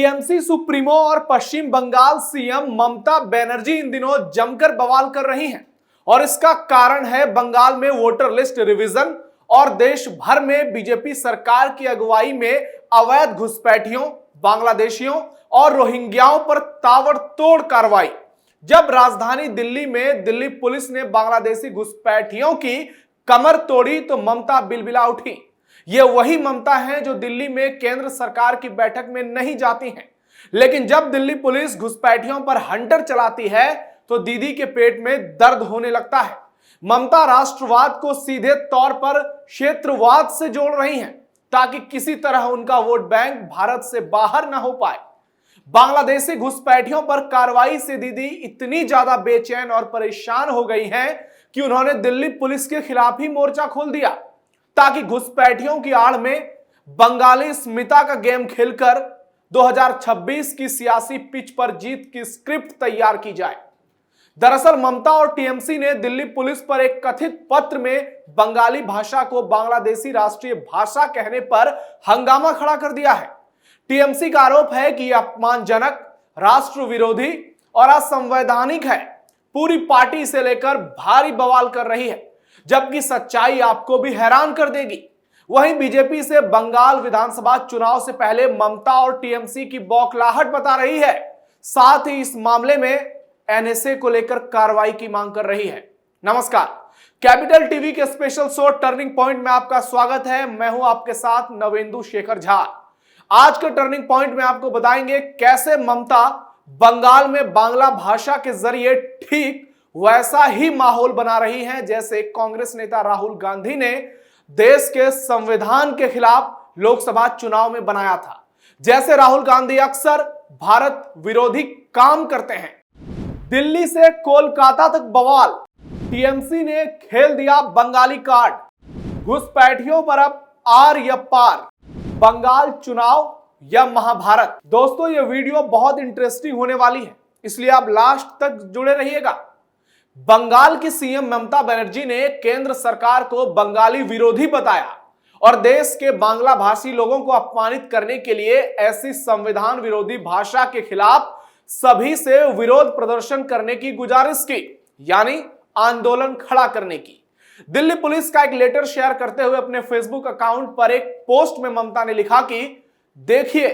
TMC supremo और पश्चिम Bengal CM Mamata Banerjee इन दिनों जमकर बवाल कर रही हैं और इसका कारण है बंगाल में वोटर लिस्ट रिवीजन और देश भर में बीजेपी सरकार की अगुवाई में अवैध घुसपैठियों, बांग्लादेशियों और रोहिंग्याओं पर ताबड़तोड़ कार्रवाई। जब राजधानी दिल्ली में दिल्ली पुलिस ने बांग्लादेशी घुसपैठियों की कमर तोड़ी तो ममता बिलबिला उठी। ये वही ममता हैं जो दिल्ली में केंद्र सरकार की बैठक में नहीं जाती हैं, लेकिन जब दिल्ली पुलिस घुसपैठियों पर हंटर चलाती है तो दीदी के पेट में दर्द होने लगता है। ममता राष्ट्रवाद को सीधे तौर पर क्षेत्रवाद से जोड़ रही हैं ताकि किसी तरह उनका वोट बैंक भारत से बाहर ना हो पाए। बांग्लादेशी घुसपैठियों पर कार्रवाई से दीदी इतनी ज्यादा बेचैन और परेशान हो गई हैं कि उन्होंने दिल्ली पुलिस के खिलाफ ही मोर्चा खोल दिया ताकि घुसपैठियों की आड़ में बंगाली स्मिता का गेम खेलकर 2026 की सियासी पिच पर जीत की स्क्रिप्ट तैयार की जाए। दरअसल ममता और टीएमसी ने दिल्ली पुलिस पर एक कथित पत्र में बंगाली भाषा को बांग्लादेशी राष्ट्रीय भाषा कहने पर हंगामा खड़ा कर दिया है। टीएमसी का आरोप है कि यह अपमानजनक, राष्ट्र विरोधी और असंवैधानिक है। पूरी पार्टी इसे लेकर भारी बवाल कर रही है, जबकि सच्चाई आपको भी हैरान कर देगी। वहीं बीजेपी से बंगाल विधानसभा चुनाव से पहले ममता और टीएमसी की बौखलाहट बता रही है, साथ ही इस मामले में एनएसए को लेकर कार्रवाई की मांग कर रही है। नमस्कार, कैपिटल टीवी के स्पेशल शो टर्निंग पॉइंट में आपका स्वागत है। मैं हूं आपके साथ नवेंदु शेखर झा। आज के टर्निंग पॉइंट में आपको बताएंगे कैसे ममता बंगाल में बांग्ला भाषा के जरिए ठीक वैसा ही माहौल बना रही हैं जैसे कांग्रेस नेता राहुल गांधी ने देश के संविधान के खिलाफ लोकसभा चुनाव में बनाया था। जैसे राहुल गांधी अक्सर भारत विरोधी काम करते हैं। दिल्ली से कोलकाता तक बवाल, टीएमसी ने खेल दिया बंगाली कार्ड। घुसपैठियों पर अब आर या पार, बंगाल चुनाव या महाभारत। दोस्तों, यह वीडियो बहुत इंटरेस्टिंग होने वाली है, इसलिए आप लास्ट तक जुड़े रहिएगा। बंगाल की सीएम ममता बनर्जी ने केंद्र सरकार को बंगाली विरोधी बताया और देश के बांग्ला भाषी लोगों को अपमानित करने के लिए ऐसी संविधान विरोधी भाषा के खिलाफ सभी से विरोध प्रदर्शन करने की गुजारिश की, यानी आंदोलन खड़ा करने की। दिल्ली पुलिस का एक लेटर शेयर करते हुए अपने फेसबुक अकाउंट पर एक पोस्ट में ममता ने लिखा कि देखिए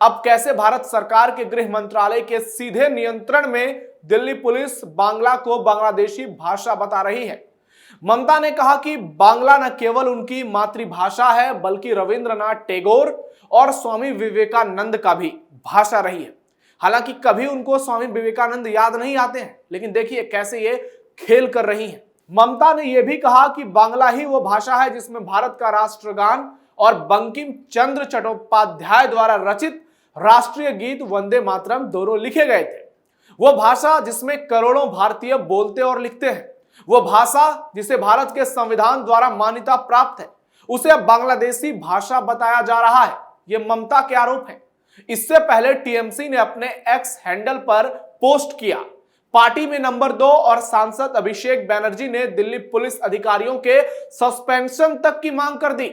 अब कैसे भारत सरकार के गृह मंत्रालय के सीधे नियंत्रण में दिल्ली पुलिस बांग्ला को बांग्लादेशी भाषा बता रही है। ममता ने कहा कि बांग्ला न केवल उनकी मातृभाषा है बल्कि रविंद्रनाथ टैगोर और स्वामी विवेकानंद का भी भाषा रही है। हालांकि कभी उनको स्वामी विवेकानंद याद नहीं आते हैं, लेकिन देखिए कैसे ये खेल कर रही हैं। ममता ने यह भी कहा कि बांग्ला ही वो भाषा है जिसमें भारत का राष्ट्रगान और बंकिम चंद्र चट्टोपाध्याय द्वारा रचित राष्ट्रीय गीत वंदे मातरम दोनों लिखे गए थे। वो भाषा जिसमें करोड़ों भारतीय बोलते और लिखते हैं, वो भाषा जिसे भारत के संविधान द्वारा मान्यता प्राप्त है, उसे अब बांग्लादेशी भाषा बताया जा रहा है। ये ममता के आरोप है। इससे पहले टीएमसी ने अपने एक्स हैंडल पर पोस्ट किया, पार्टी में नंबर 2 और सांसद अभिषेक बनर्जी ने दिल्ली पुलिस अधिकारियों के सस्पेंशन तक की मांग कर दी।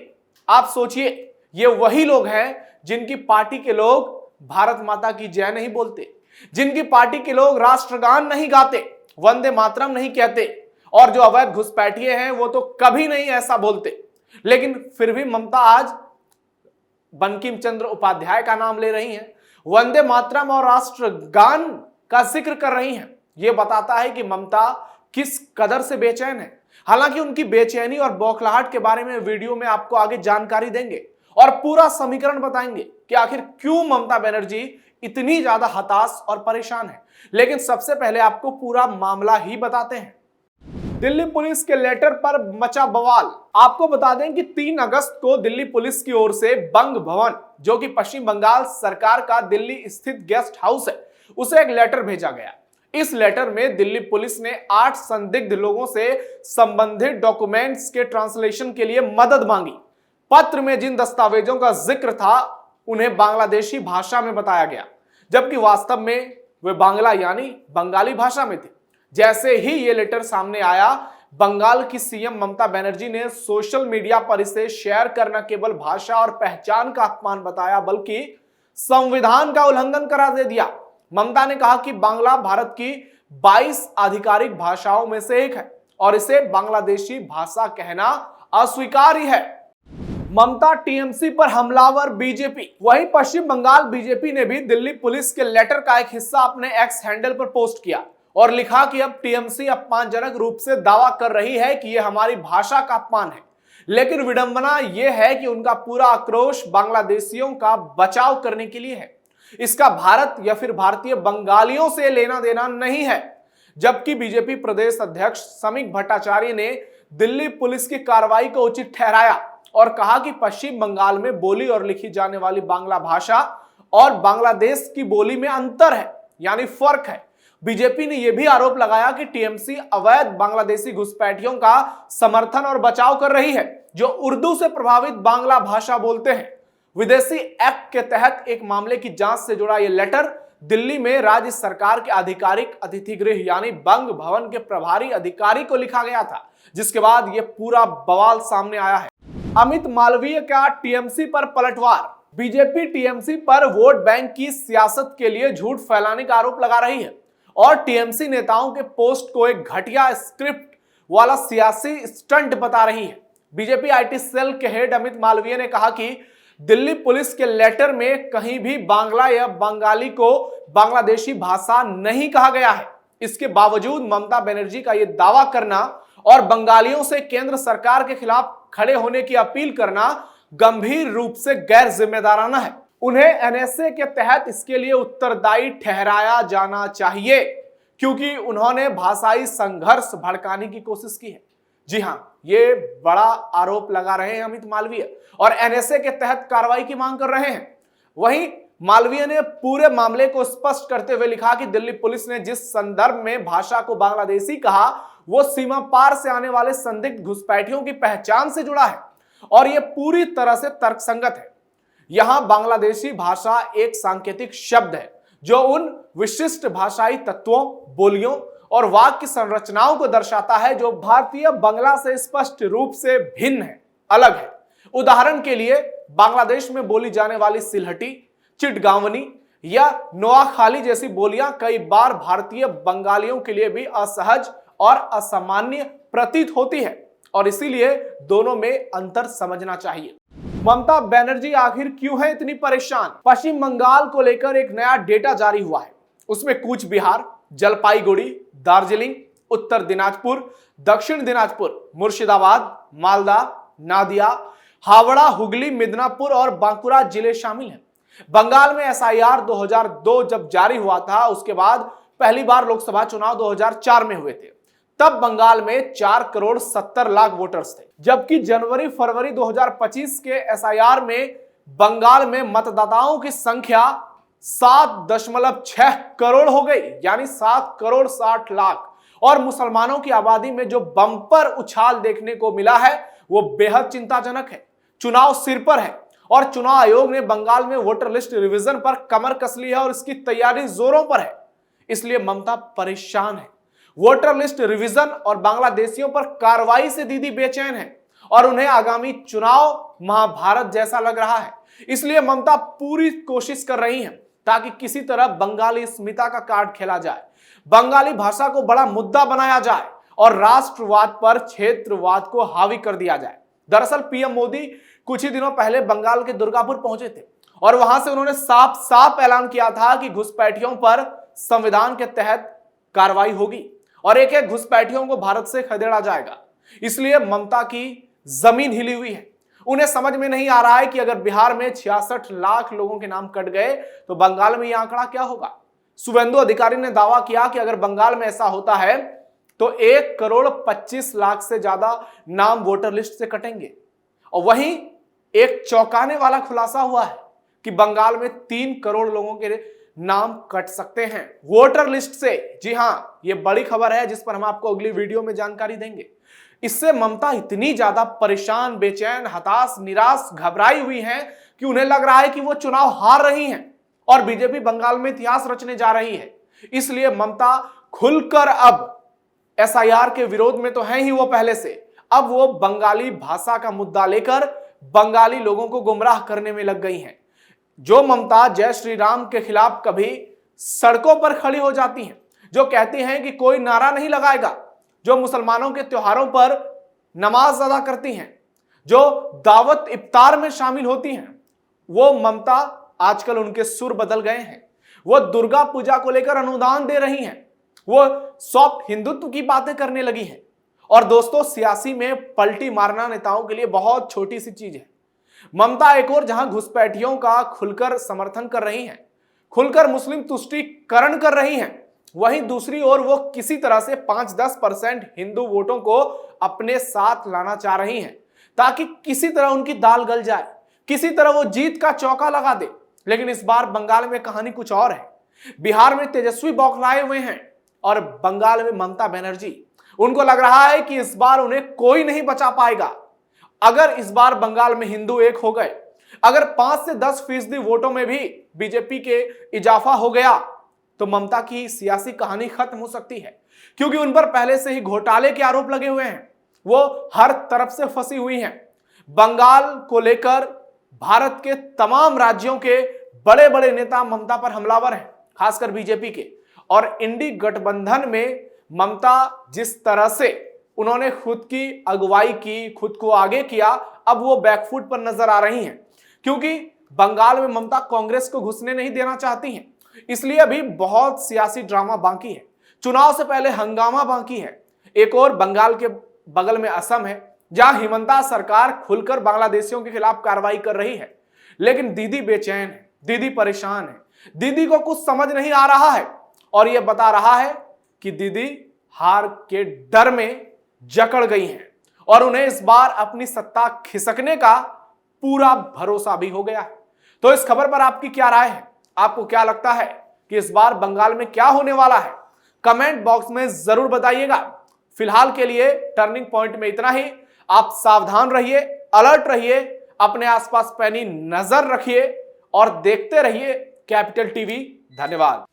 आप सोचिए, ये वही लोग हैं जिनकी पार्टी के लोग भारत माता की जय नहीं बोलते, जिनकी पार्टी के लोग राष्ट्रगान नहीं गाते, वंदे मातरम नहीं कहते, और जो अवैध घुसपैठिए हैं वो तो कभी नहीं ऐसा बोलते। लेकिन फिर भी ममता आज बंकिम चंद्र उपाध्याय का नाम ले रही हैं, वंदे मातरम और राष्ट्रगान का जिक्र कर रही हैं। यह बताता है कि ममता किस कदर से बेचैन है। हालांकि उनकी बेचैनी और बौखलाहट के बारे में वीडियो में आपको आगे जानकारी देंगे और पूरा समीकरण बताएंगे कि आखिर क्यों ममता बनर्जी इतनी ज्यादा हताश और परेशान है। लेकिन सबसे पहले आपको पूरा मामला ही बताते हैं। दिल्ली पुलिस के लेटर पर मचा बवाल। आपको बता दें कि 3 अगस्त को दिल्ली पुलिस की ओर से बंग भवन, जो कि पश्चिम बंगाल सरकार का दिल्ली स्थित गेस्ट हाउस है, उसे एक लेटर भेजा गया। इस लेटर में दिल्ली पुलिस ने 8 संदिग्ध लोगों से संबंधित डॉक्यूमेंट्स के ट्रांसलेशन के लिए मदद मांगी। पत्र में जिन दस्तावेजों का जिक्र था उन्हें बांग्लादेशी भाषा में बताया गया, जबकि वास्तव में वे बांग्ला यानी बंगाली भाषा में थे। जैसे ही ये लेटर सामने आया, बंगाल की सीएम ममता बनर्जी ने सोशल मीडिया पर इसे शेयर करना केवल भाषा और पहचान का अपमान बताया, बल्कि संविधान का उल्लंघन करार दे दिया। ममता ने कहा कि बांग्ला भारत की 22 आधिकारिक भाषाओं में से एक है और इसे बांग्लादेशी भाषा कहना अस्वीकार्य है। ममता टीएमसी पर हमलावर बीजेपी। वहीं पश्चिम बंगाल बीजेपी ने भी दिल्ली पुलिस के लेटर का एक हिस्सा अपने एक्स हैंडल पर पोस्ट किया और लिखा कि अब टीएमसी अपमानजनक रूप से दावा कर रही है कि यह हमारी भाषा का अपमान है, लेकिन विडंबना यह है कि उनका पूरा आक्रोश बांग्लादेशियों का बचाव करने के लिए है। इसका भारत या फिर भारतीय बंगालियों से लेना देना नहीं है। जबकि बीजेपी प्रदेश अध्यक्ष समीक भट्टाचार्य ने दिल्ली पुलिस की कार्रवाई को उचित ठहराया और कहा कि पश्चिम बंगाल में बोली और लिखी जाने वाली बांग्ला भाषा और बांग्लादेश की बोली में अंतर है, यानी फर्क है। बीजेपी ने यह भी आरोप लगाया कि टीएमसी अवैध बांग्लादेशी घुसपैठियों का समर्थन और बचाव कर रही है जो उर्दू से प्रभावित बांग्ला भाषा बोलते हैं। विदेशी एक्ट के तहत एक मामले की जांच से जुड़ा यह लेटर दिल्ली में राज्य सरकार के आधिकारिक अतिथि गृह यानी बंग भवन के प्रभारी अधिकारी को लिखा गया था, जिसके बाद यह पूरा बवाल सामने आया है। अमित मालवीय का टीएमसी पर पलटवार। बीजेपी टीएमसी पर वोट बैंक की सियासत के लिए झूठ फैलाने का आरोप लगा रही है और टीएमसी नेताओं के पोस्ट को एक घटिया स्क्रिप्ट वाला सियासी स्टंट बता रही है। बीजेपी आईटी सेल के हेड अमित मालवीय ने कहा कि दिल्ली पुलिस के लेटर में कहीं भी बांग्ला या बंगाली को बांग्लादेशी भाषा नहीं कहा गया है। इसके बावजूद ममता बनर्जी का यह दावा करना और बंगालियों से केंद्र सरकार के खिलाफ खड़े होने की अपील करना गंभीर रूप से गैर जिम्मेदाराना है। उन्हें एनएसए के तहत इसके लिए उत्तरदायी ठहराया जाना चाहिए क्योंकि उन्होंने भाषाई संघर्ष भड़काने की कोशिश की है। जी हां, ये बड़ा आरोप लगा रहे हैं अमित मालवीय और एनएसए के तहत कार्रवाई की मांग कर रहे हैं। वहीं मालवीय ने पूरे मामले को स्पष्ट करते हुए लिखा कि दिल्ली पुलिस ने जिस संदर्भ में भाषा को बांग्लादेशी कहा वो सीमा पार से आने वाले संदिग्ध घुसपैठियों की पहचान से जुड़ा है और यह पूरी तरह से तर्कसंगत है। यहां बांग्लादेशी भाषा एक सांकेतिक शब्द है जो उन विशिष्ट भाषाई तत्वों, बोलियों और वाक्य संरचनाओं को दर्शाता है जो भारतीय बांग्ला से स्पष्ट रूप से भिन्न है, अलग है। उदाहरण के लिए बांग्लादेश में बोली जाने वाली सिलहटी, चिटगांवनी या नोआखाली जैसी बोलियां कई बार भारतीय बंगालियों के लिए भी असहज और असामान्य प्रतीत होती है और इसीलिए दोनों में अंतर समझना चाहिए। ममता बनर्जी आखिर क्यों है इतनी परेशान? पश्चिम बंगाल को लेकर एक नया डेटा जारी हुआ है। उसमें कूच बिहार, जलपाईगुड़ी, दार्जिलिंग, उत्तर दिनाजपुर, दक्षिण दिनाजपुर, मुर्शिदाबाद, मालदा, नादिया, हावड़ा, हुगली, मिदनापुर और बांकुरा जिले शामिल हैं। बंगाल में एसआईआर 2002 जब जारी हुआ था उसके बाद पहली बार लोकसभा चुनाव 2004 में हुए थे। तब बंगाल में 4 करोड़ 70 लाख वोटर्स थे, जबकि जनवरी फरवरी 2025 के एसआईआर में बंगाल में मतदाताओं की संख्या 7.6 करोड़ हो गई, यानी 7 करोड़ 60 लाख। और मुसलमानों की आबादी में जो बम्पर उछाल देखने को मिला है वो बेहद चिंताजनक है। चुनाव सिर पर है और चुनाव आयोग ने बंगाल में वोटर लिस्ट रिवीजन पर कमर कस ली है और इसकी तैयारी जोरों पर है। इसलिए ममता परेशान है। वोटर लिस्ट रिवीजन और बांग्लादेशियों पर कार्रवाई से दीदी बेचैन है और उन्हें आगामी चुनाव महाभारत जैसा लग रहा है। इसलिए ममता पूरी कोशिश कर रही है ताकि किसी तरह बंगाली अस्मिता का कार्ड खेला जाए, बंगाली भाषा को बड़ा मुद्दा बनाया जाए और राष्ट्रवाद पर क्षेत्रवाद को हावी कर दिया जाए। दरअसल पीएम मोदी कुछ ही दिनों पहले बंगाल के दुर्गापुर पहुंचे थे और वहां से उन्होंने साफ साफ ऐलान किया था कि घुसपैठियों पर संविधान के तहत कार्रवाई होगी और एक एक घुसपैठियों को भारत से खदेड़ा जाएगा। इसलिए ममता की जमीन हिली हुई है। उन्हें समझ में नहीं आ रहा है कि अगर बिहार में 66 लाख लोगों के नाम कट गए तो बंगाल में यह आंकड़ा क्या होगा। शुभेंदु अधिकारी ने दावा किया कि अगर बंगाल में ऐसा होता है तो 1 करोड़ 25 लाख से ज्यादा नाम वोटर लिस्ट से कटेंगे। और वहीं एक चौंकाने वाला खुलासा हुआ है कि बंगाल में 3 करोड़ लोगों के नाम कट सकते हैं वोटर लिस्ट से। जी हां, यह बड़ी खबर है जिस पर हम आपको अगली वीडियो में जानकारी देंगे। इससे ममता इतनी ज्यादा परेशान, बेचैन, हताश, निराश, घबराई हुई हैं कि उन्हें लग रहा है कि वो चुनाव हार रही हैं और बीजेपी बंगाल में इतिहास रचने जा रही है। इसलिए ममता खुलकर अब एसआईआर के विरोध में तो है ही वो पहले से, अब वो बंगाली भाषा का मुद्दा लेकर बंगाली लोगों को गुमराह करने में लग गई हैं। जो ममता जय श्री राम के खिलाफ कभी सड़कों पर खड़ी हो जाती हैं, जो कहती हैं कि कोई नारा नहीं लगाएगा, जो मुसलमानों के त्योहारों पर नमाज अदा करती हैं, जो दावत इफ्तार में शामिल होती हैं, वो ममता आजकल उनके सुर बदल गए हैं। वो दुर्गा पूजा को लेकर अनुदान दे रही हैं, वो सॉफ्ट हिंदुत्व की बातें करने लगी हैं। और दोस्तों, सियासी में पलटी मारना नेताओं के लिए बहुत छोटी सी चीज है। ममता एक और जहां घुसपैठियों का खुलकर समर्थन कर रही हैं, खुलकर मुस्लिम तुष्टीकरण कर रही हैं, वहीं दूसरी ओर वो किसी तरह से 5-10% हिंदू वोटों को अपने साथ लाना चाह रही हैं, ताकि किसी तरह उनकी दाल गल जाए, किसी तरह वो जीत का चौका लगा दे। लेकिन इस बार बंगाल में कहानी कुछ और है। बिहार में तेजस्वी बौखलाए हुए हैं और बंगाल में ममता बनर्जी। उनको लग रहा है कि इस बार उन्हें कोई नहीं बचा पाएगा। अगर इस बार बंगाल में हिंदू एक हो गए, अगर 5 से 10% वोटों में भी बीजेपी के इजाफा हो गया, तो ममता की सियासी कहानी खत्म हो सकती है, क्योंकि उन पर पहले से ही घोटाले के आरोप लगे हुए हैं। वो हर तरफ से फंसी हुई हैं। बंगाल को लेकर भारत के तमाम राज्यों के बड़े बड़े नेता ममता पर हमलावर हैं, खासकर बीजेपी के। और इंडी गठबंधन में ममता जिस तरह से उन्होंने खुद की अगुवाई की, खुद को आगे किया, अब वो बैकफुट पर नजर आ रही हैं, क्योंकि बंगाल में ममता कांग्रेस को घुसने नहीं देना चाहती हैं। इसलिए अभी बहुत सियासी ड्रामा बाकी है, चुनाव से पहले हंगामा बाकी है। एक और बंगाल के बगल में असम है, जहां हिमंता सरकार खुलकर बांग्लादेशियों के खिलाफ कार्रवाई कर रही है, लेकिन दीदी बेचैन है, दीदी परेशान है, दीदी को कुछ समझ नहीं आ रहा है। और यह बता रहा है कि दीदी हार के डर में जकड़ गई हैं और उन्हें इस बार अपनी सत्ता खिसकने का पूरा भरोसा भी हो गया है। तो इस खबर पर आपकी क्या राय है? आपको क्या लगता है कि इस बार बंगाल में क्या होने वाला है? कमेंट बॉक्स में जरूर बताइएगा। फिलहाल के लिए टर्निंग पॉइंट में इतना ही। आप सावधान रहिए, अलर्ट रहिए, अपने आसपास पैनी नजर रखिए और देखते रहिए कैपिटल टीवी। धन्यवाद।